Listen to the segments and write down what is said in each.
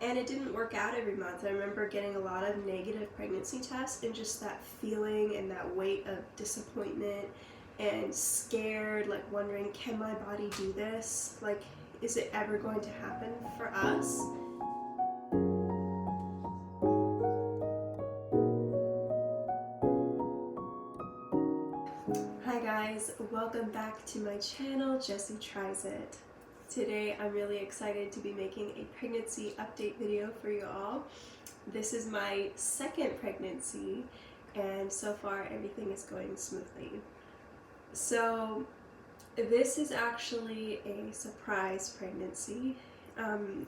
And it didn't work out every month. I remember getting a lot of negative pregnancy tests, and just that feeling and that weight of disappointment and scared, like wondering, can my body do this? Like, is it ever going to happen for us? Hi guys, welcome back to my channel, Jessie Tries It. Today I'm really excited to be making a pregnancy update video for you all. This is my second pregnancy, and so far everything is going smoothly. So this is actually a surprise pregnancy.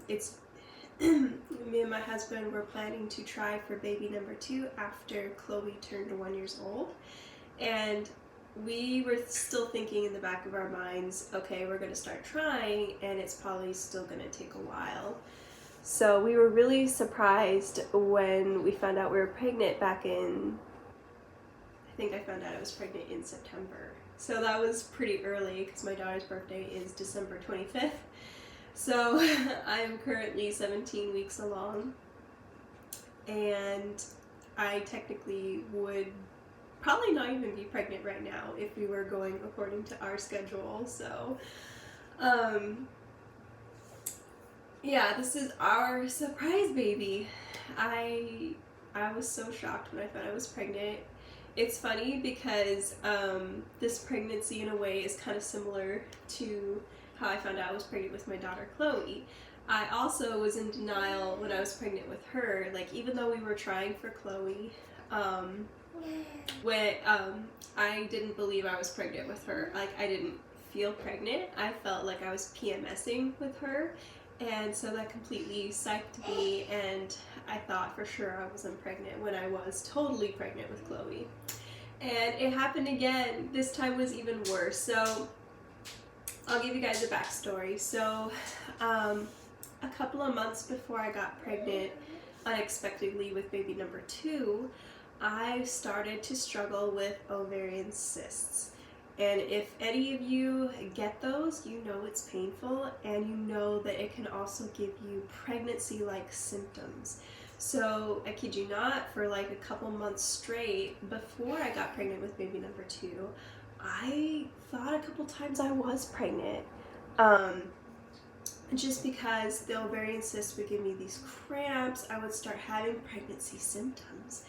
It's me and my husband were planning to try for baby number 2 after Chloe turned 1 year old, and we were still thinking in the back of our minds, okay, we're going to start trying and it's probably still going to take a while. So we were really surprised when we found out we were pregnant back in, I think I found out I was pregnant in September. So that was pretty early because my daughter's birthday is December 25th. So I am currently 17 weeks along, and I technically would probably not even be pregnant right now if we were going according to our schedule. So yeah, this is our surprise baby. I was so shocked when I found I was pregnant. It's funny because this pregnancy in a way is kind of similar to how I found out I was pregnant with my daughter Chloe. I also was in denial when I was pregnant with her. Like, even though we were trying for Chloe, when I didn't believe I was pregnant with her. Like, I didn't feel pregnant. I felt like I was PMSing with her, and so that completely psyched me, and I thought for sure I wasn't pregnant when I was totally pregnant with Chloe. And it happened again. This time was even worse. So I'll give you guys a backstory. So a couple of months before I got pregnant unexpectedly with baby number 2, I started to struggle with ovarian cysts. And if any of you get those, you know it's painful, and you know that it can also give you pregnancy-like symptoms. So I kid you not, for like a couple months straight before I got pregnant with baby number 2, I thought a couple times I was pregnant. Just because the ovarian cysts would give me these cramps, I would start having pregnancy symptoms.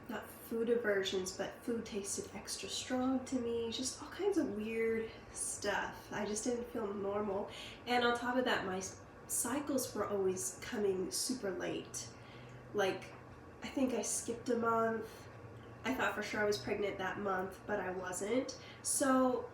Not food aversions, but food tasted extra strong to me, just all kinds of weird stuff. I just didn't feel normal. And on top of that, my cycles were always coming super late. Like, I think I skipped a month. I thought for sure I was pregnant that month, but I wasn't. So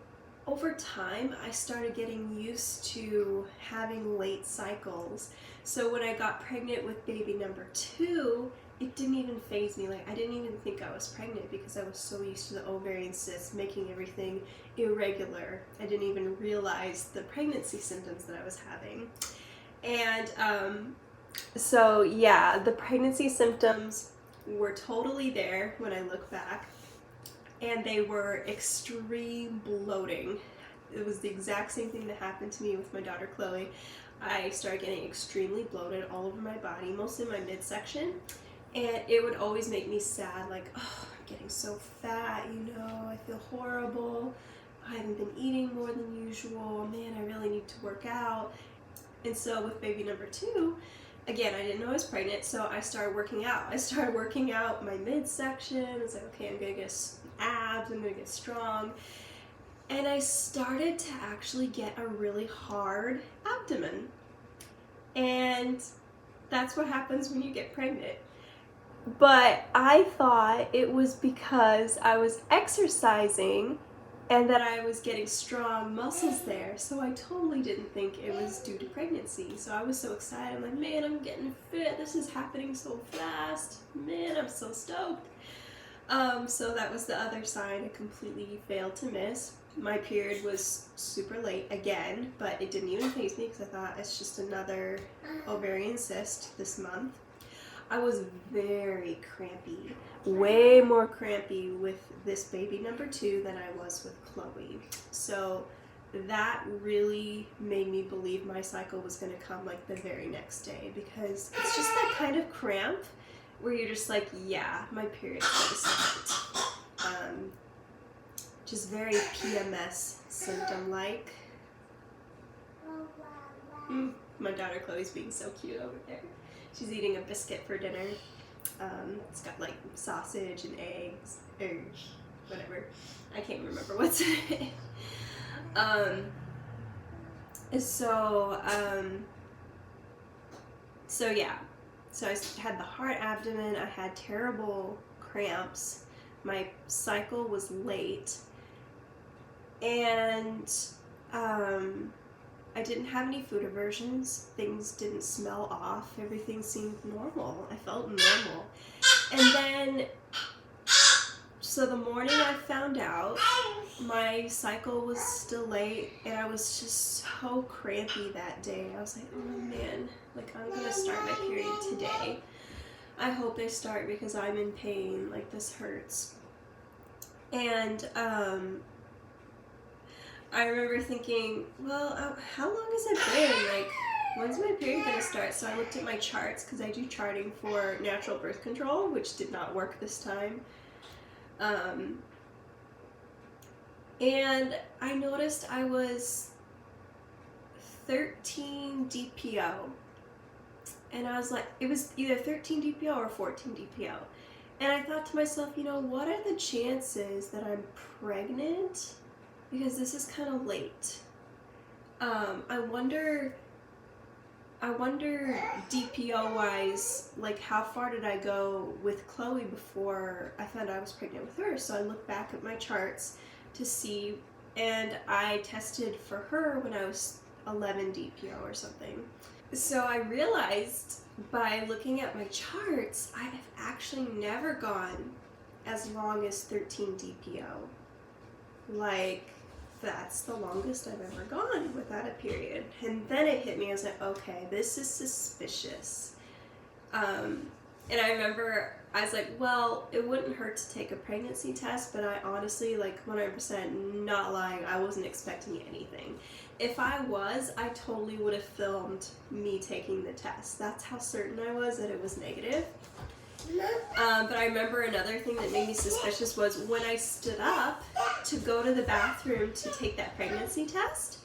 over time, I started getting used to having late cycles. So when I got pregnant with baby number 2, it didn't even faze me. Like, I didn't even think I was pregnant because I was so used to the ovarian cysts making everything irregular. I didn't even realize the pregnancy symptoms that I was having. And so yeah, the pregnancy symptoms were totally there when I look back, and they were extreme bloating. It was the exact same thing that happened to me with my daughter Chloe. I started getting extremely bloated all over my body, mostly my midsection. And it would always make me sad, like, oh, I'm getting so fat, you know, I feel horrible, I haven't been eating more than usual, man, I really need to work out. And so with baby number 2, again, I didn't know I was pregnant, so I started working out. I started working out my midsection. I was like, okay, I'm gonna get abs, I'm gonna get strong. And I started to actually get a really hard abdomen. And that's what happens when you get pregnant. But I thought it was because I was exercising and that I was getting strong muscles there. So I totally didn't think it was due to pregnancy. So I was so excited. I'm like, man, I'm getting fit. This is happening so fast. Man, I'm so stoked. So that was the other sign I completely failed to miss. My period was super late again, but it didn't even faze me because I thought it's just another ovarian cyst this month. I was very crampy, way more crampy with this baby number 2 than I was with Chloe. So that really made me believe my cycle was going to come like the very next day, because it's just that kind of cramp where you're just like, yeah, my period's going to start. Just very PMS symptom-like. My daughter Chloe's being so cute over there. She's eating a biscuit for dinner. It's got like sausage and eggs, or whatever. I can't remember what's in it. So yeah. So I had the hard abdomen, I had terrible cramps, my cycle was late, and I didn't have any food aversions, things didn't smell off, everything seemed normal, I felt normal. And then, so the morning I found out my cycle was still late, and I was just so crampy that day. I was like, oh man, like I'm gonna start my period today. I hope they start because I'm in pain, like this hurts. And I remember thinking, well, how long has it been? Like, when's my period gonna start? So I looked at my charts, because I do charting for natural birth control, which did not work this time. And I noticed I was 13 DPO. And I was like, it was either 13 DPO or 14 DPO. And I thought to myself, you know, what are the chances that I'm pregnant? Because this is kind of late. I wonder DPO wise, like how far did I go with Chloe before I found out I was pregnant with her? So I looked back at my charts to see, and I tested for her when I was 11 DPO or something. So I realized by looking at my charts, I have actually never gone as long as 13 DPO. Like, that's the longest I've ever gone without a period. And then it hit me, I was like, okay, this is suspicious. And I remember, I was like, well, it wouldn't hurt to take a pregnancy test, but I honestly, like 100% not lying, I wasn't expecting anything. If I was, I totally would have filmed me taking the test. That's how certain I was that it was negative. But I remember another thing that made me suspicious was when I stood up to go to the bathroom to take that pregnancy test,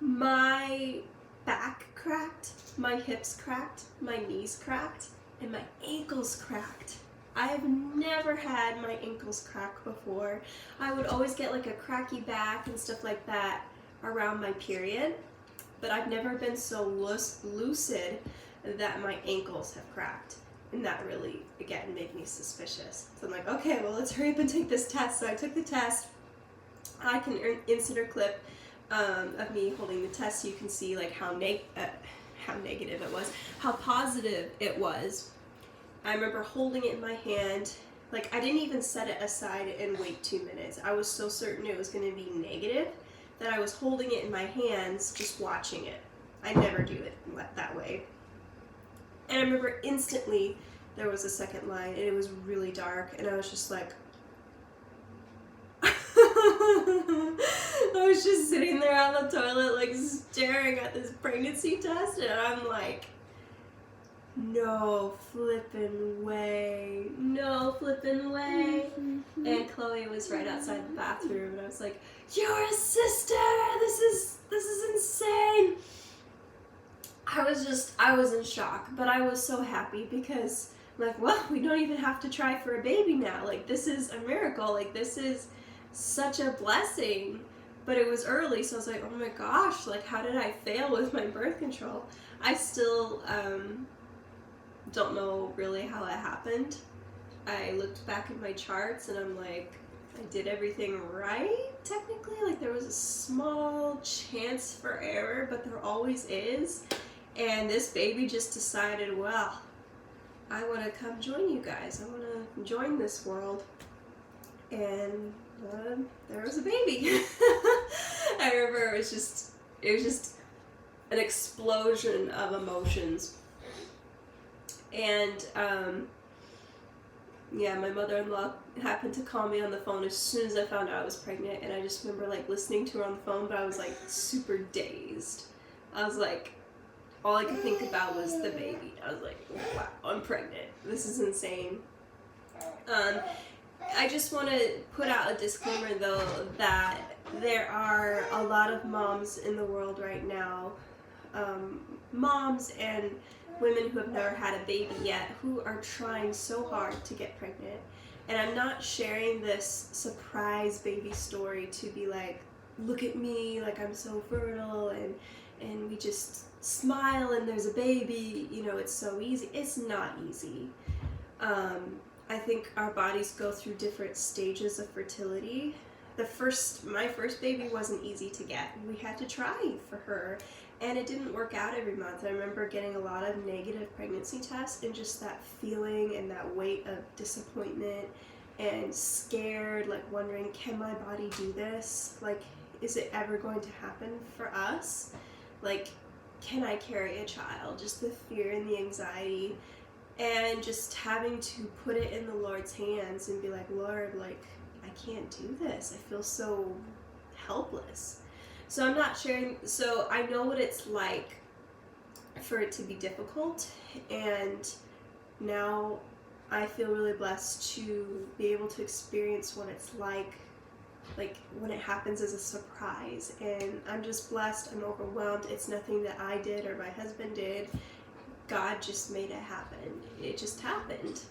my back cracked, my hips cracked, my knees cracked, and my ankles cracked. I have never had my ankles crack before. I would always get like a cracky back and stuff like that around my period, but I've never been so lucid that my ankles have cracked. And that really, again, made me suspicious. So I'm like, okay, well, let's hurry up and take this test. So I took the test. I can insert a clip of me holding the test so you can see like how negative it was, how positive it was. I remember holding it in my hand. Like, I didn't even set it aside and wait 2 minutes. I was so certain it was going to be negative that I was holding it in my hands, just watching it. I never do it that way. And I remember instantly there was a second line, and it was really dark, and I was just like, I was just sitting there on the toilet, like, staring at this pregnancy test, and I'm like, no flippin' way, no flippin' way. And Chloe was right outside the bathroom, and I was like, you're a sister, this is insane. I was in shock, but I was so happy because, like, well, we don't even have to try for a baby now. Like, this is a miracle. Like, this is such a blessing. But it was early, so I was like, oh my gosh, like, how did I fail with my birth control? I still don't know really how it happened. I looked back at my charts, and I'm like, I did everything right, technically. Like, there was a small chance for error, but there always is. And this baby just decided, well, I want to come join you guys. I want to join this world. And there was a baby. I remember it was just an explosion of emotions. And Yeah, my mother-in-law happened to call me on the phone as soon as I found out I was pregnant, and I just remember like listening to her on the phone, but I was like super dazed. I was like, all I could think about was the baby. I was like, wow, I'm pregnant. This is insane. I just want to put out a disclaimer though that there are a lot of moms in the world right now, moms and women who have never had a baby yet, who are trying so hard to get pregnant. And I'm not sharing this surprise baby story to be like, look at me, like I'm so fertile, and we just smile and there's a baby, you know, it's so easy. It's not easy. I think our bodies go through different stages of fertility. My first baby wasn't easy to get. We had to try for her, and it didn't work out every month. I remember getting a lot of negative pregnancy tests, and just that feeling and that weight of disappointment and scared, like wondering, can my body do this? Like, is it ever going to happen for us? Like, can I carry a child? Just the fear and the anxiety, and just having to put it in the Lord's hands and be like, Lord, like, I can't do this. I feel so helpless. So I'm not sharing, so I know what it's like for it to be difficult, and now I feel really blessed to be able to experience what it's like when it happens as a surprise. And I'm just blessed, I'm overwhelmed. It's nothing that I did or my husband did. God just made it happen. It just happened.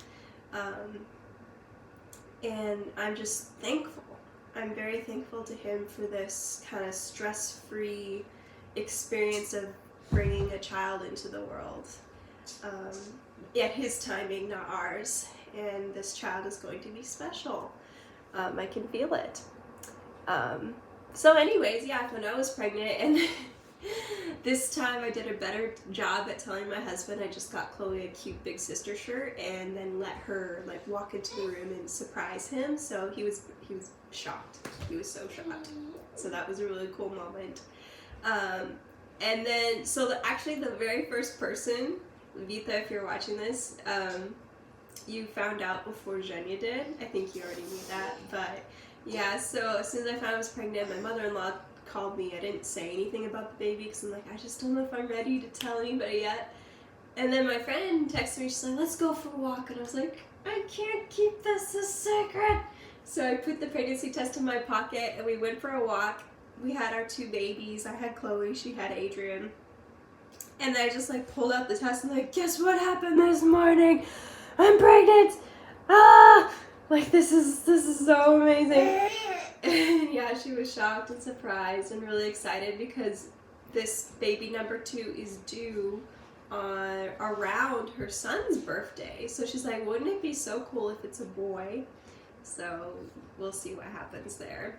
And I'm just thankful. I'm very thankful to him for this kind of stress-free experience of bringing a child into the world. At his timing, not ours. And this child is going to be special. I can feel it. So anyways, yeah, when I was pregnant, and this time I did a better job at telling my husband. I just got Chloe a cute big sister shirt and then let her like walk into the room and surprise him. So he was shocked. He was so shocked. So that was a really cool moment. And then, actually the very first person, Vita, if you're watching this, you found out before Zhenya did. I think you already knew that, but yeah, so as soon as I found I was pregnant, my mother-in-law called me. I didn't say anything about the baby because I'm like, I just don't know if I'm ready to tell anybody yet. And then my friend texted me, she's like, let's go for a walk. And I was like, I can't keep this a secret. So I put the pregnancy test in my pocket and we went for a walk. We had our two babies. I had Chloe, she had Adrian. And then I just like pulled out the test and like, guess what happened this morning? I'm pregnant! Ah! Like, this is so amazing. And yeah, she was shocked and surprised and really excited because this baby number 2 is due around her son's birthday. So she's like, wouldn't it be so cool if it's a boy? So we'll see what happens there.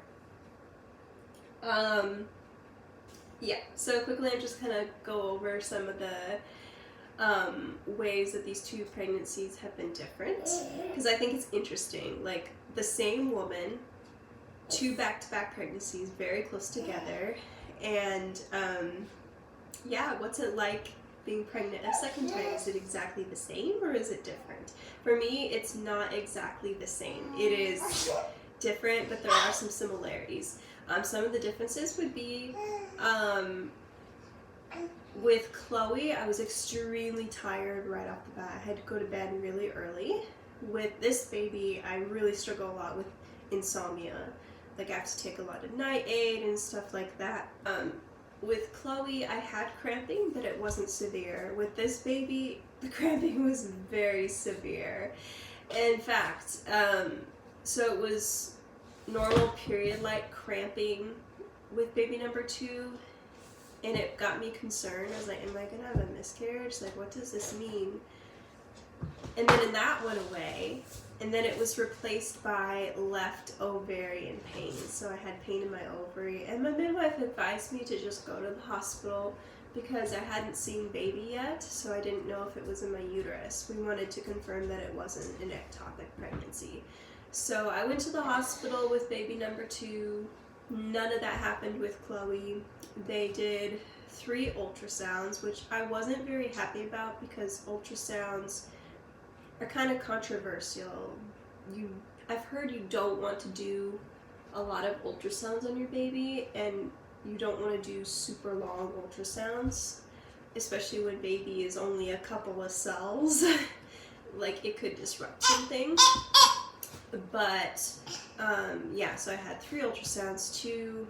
Yeah, so quickly I'm just gonna go over some of the ways that these two pregnancies have been different, because I think it's interesting. Like, the same woman, 2 back-to-back pregnancies very close together, and yeah, what's it like being pregnant a second time? Is it exactly the same or is it different? For me, it's not exactly the same. It is different, but there are some similarities. Some of the differences would be, with Chloe, I was extremely tired right off the bat. I had to go to bed really early. With this baby, I really struggle a lot with insomnia. Like, I have to take a lot of night aid and stuff like that. With Chloe, I had cramping, but it wasn't severe. With this baby, the cramping was very severe. In fact, so it was normal period-like cramping with baby number 2, and it got me concerned. I was like, am I gonna have a miscarriage? Like, what does this mean? And then that went away, and then it was replaced by left ovarian pain. So I had pain in my ovary, and my midwife advised me to just go to the hospital because I hadn't seen baby yet, so I didn't know if it was in my uterus. We wanted to confirm that it wasn't an ectopic pregnancy. So I went to the hospital with baby number 2. None of that happened with Chloe. They did 3 ultrasounds, which I wasn't very happy about because ultrasounds are kind of controversial. I've heard you don't want to do a lot of ultrasounds on your baby, and you don't want to do super long ultrasounds, especially when baby is only a couple of cells. Like, it could disrupt something. But yeah, so I had 3 ultrasounds, two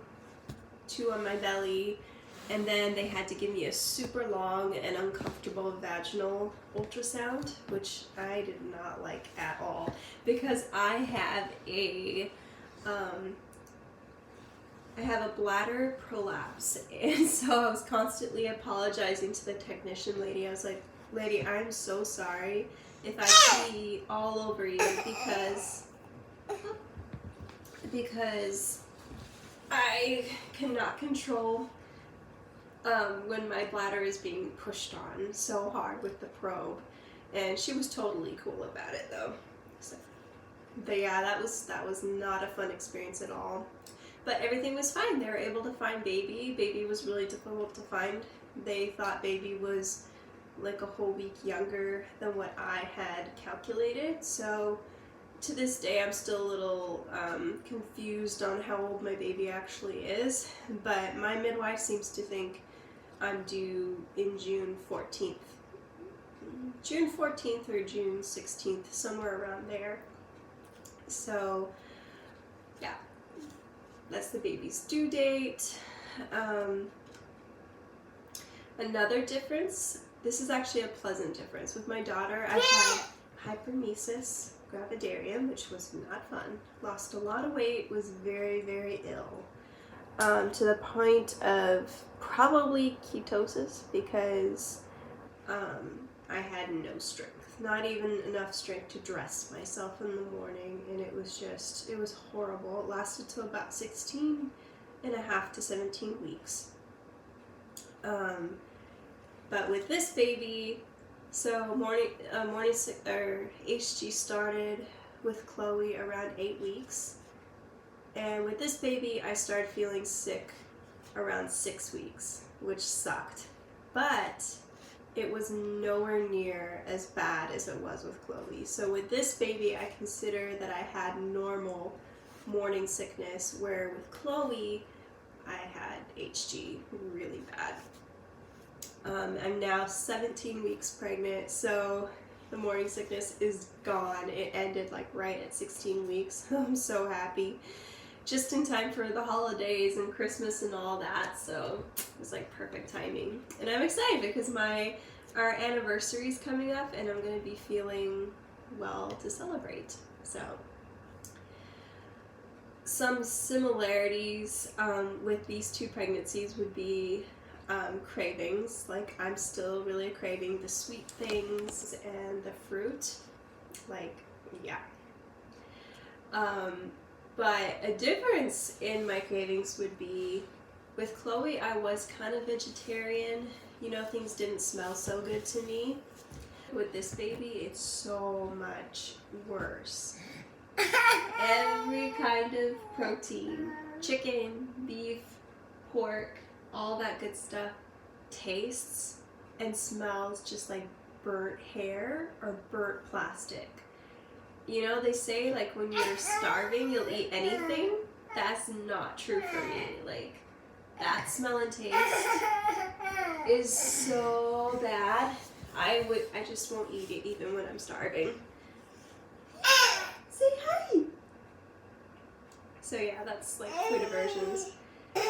on my belly, and then they had to give me a super long and uncomfortable vaginal ultrasound, which I did not like at all, because I have a bladder prolapse, and so I was constantly apologizing to the technician lady. I was like, "Lady, I'm so sorry if I pee all over you, because I cannot control when my bladder is being pushed on so hard with the probe." And she was totally cool about it, though. So, but yeah, that was not a fun experience at all. But everything was fine. They were able to find baby. Baby was really difficult to find. They thought baby was like a whole week younger than what I had calculated. So to this day, I'm still a little confused on how old my baby actually is. But my midwife seems to think I'm due in June 14th. June 14th or June 16th, somewhere around there. So yeah, that's the baby's due date. Another difference, this is actually a pleasant difference. With my daughter, I had hyperemesis gravidarium, which was not fun. Lost a lot of weight, was very, very ill. To the point of probably ketosis, because I had no strength. Not even enough strength to dress myself in the morning, and it was horrible. It lasted till about 16 and a half to 17 weeks. But with this baby, so HG started with Chloe around 8 weeks, and with this baby I started feeling sick around 6 weeks, which sucked. But it was nowhere near as bad as it was with Chloe. So with this baby, I consider that I had normal morning sickness, where with Chloe, I had HG really bad. I'm now 17 weeks pregnant, so the morning sickness is gone. It ended like right at 16 weeks. I'm so happy. Just in time for the holidays and Christmas and all that, so it was like perfect timing. And I'm excited because our anniversary is coming up, and I'm going to be feeling well to celebrate. So some similarities with these 2 pregnancies would be cravings. Like, I'm still really craving the sweet things and the fruit. Like, yeah. But a difference in my cravings would be, with Chloe, I was kind of vegetarian. You know, things didn't smell so good to me. With this baby, it's so much worse. Every kind of protein, chicken, beef, pork, all that good stuff, tastes and smells just like burnt hair or burnt plastic. You know, they say like when you're starving, you'll eat anything. That's not true for me. Like, that smell and taste is so bad. I just won't eat it even when I'm starving. Say hi. So yeah, that's like food aversions. Go,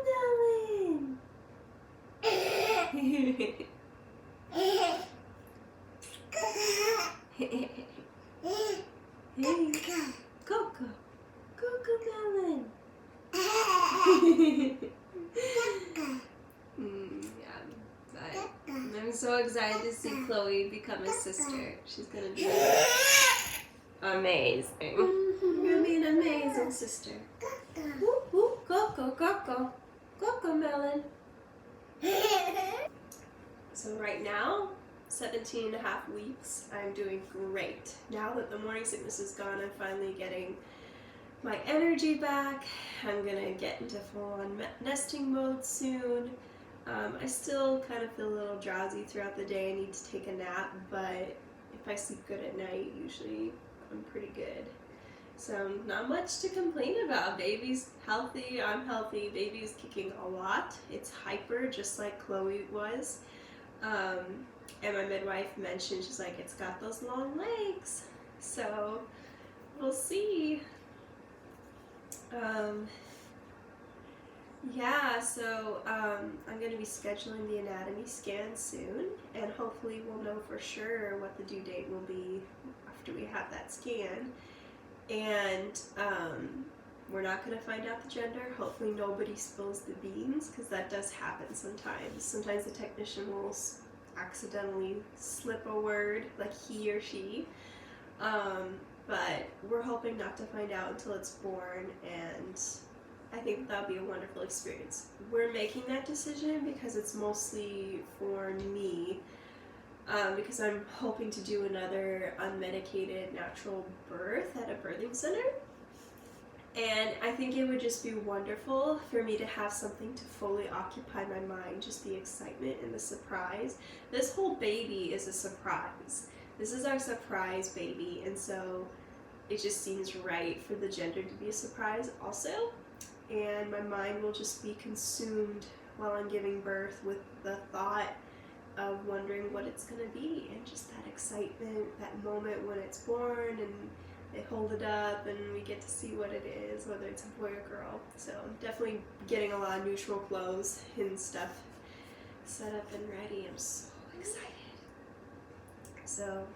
darling. Hey, Coco, darling. Yeah, but I'm so excited to see Chloe become a sister. She's gonna be amazing. You're gonna be an amazing sister. Coco, Melon. So right now, 17 and a half weeks, I'm doing great. Now that the morning sickness is gone, I'm finally getting my energy back. I'm gonna get into full-on nesting mode soon. I still kind of feel a little drowsy throughout the day. I need to take a nap, but if I sleep good at night, usually I'm pretty good. So not much to complain about. Baby's healthy, I'm healthy. Baby's kicking a lot. It's hyper, just like Chloe was. And my midwife mentioned, she's like, it's got those long legs. So we'll see. Yeah, so I'm going to be scheduling the anatomy scan soon, and hopefully we'll know for sure what the due date will be after we have that scan. And we're not going to find out the gender. Hopefully nobody spills the beans, because that does happen sometimes. Sometimes the technician will accidentally slip a word, like he or she. But we're hoping not to find out until it's born, and I think that'll be a wonderful experience. We're making that decision because it's mostly for me, because I'm hoping to do another unmedicated natural birth at a birthing center. And I think it would just be wonderful for me to have something to fully occupy my mind, just the excitement and the surprise. This whole baby is a surprise. This is our surprise baby, and so it just seems right for the gender to be a surprise also. And my mind will just be consumed while I'm giving birth with the thought of wondering what it's going to be, and just that excitement, that moment when it's born and they hold it up and we get to see what it is, whether it's a boy or girl. So I'm definitely getting a lot of neutral clothes and stuff set up and ready. I'm so excited. So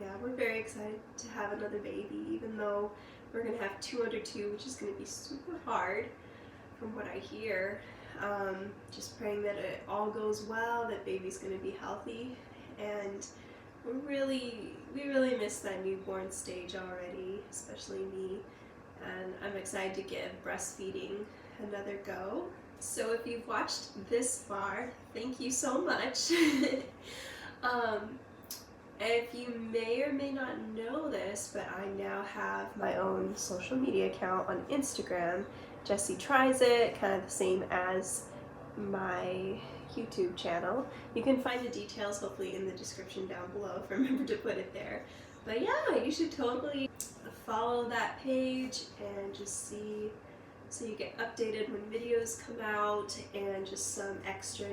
yeah, we're very excited to have another baby, even though we're going to have 2 under 2, which is going to be super hard from what I hear. Just praying that it all goes well, that baby's going to be healthy, and we really miss that newborn stage already, especially me, and I'm excited to give breastfeeding another go. So if you've watched this far, thank you so much. If you may or may not know this, but I now have my own social media account on Instagram. Jessie Tries It, kind of the same as my YouTube channel. You can find the details hopefully in the description down below if I remember to put it there. But yeah, you should totally follow that page and just see, so you get updated when videos come out, and just some extra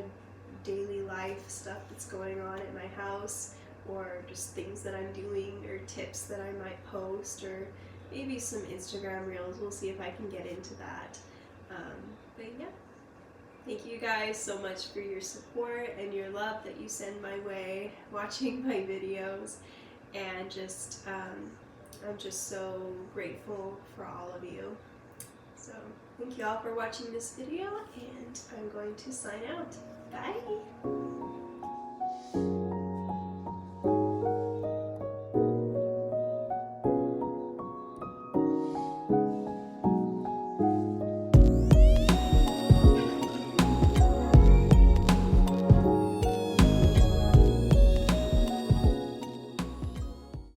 daily life stuff that's going on at my house, or just things that I'm doing, or tips that I might post, or maybe some Instagram reels. We'll see if I can get into that. But yeah, thank you guys so much for your support and your love that you send my way watching my videos, and just I'm just so grateful for all of you. So thank you all for watching this video, and I'm going to sign out. Bye!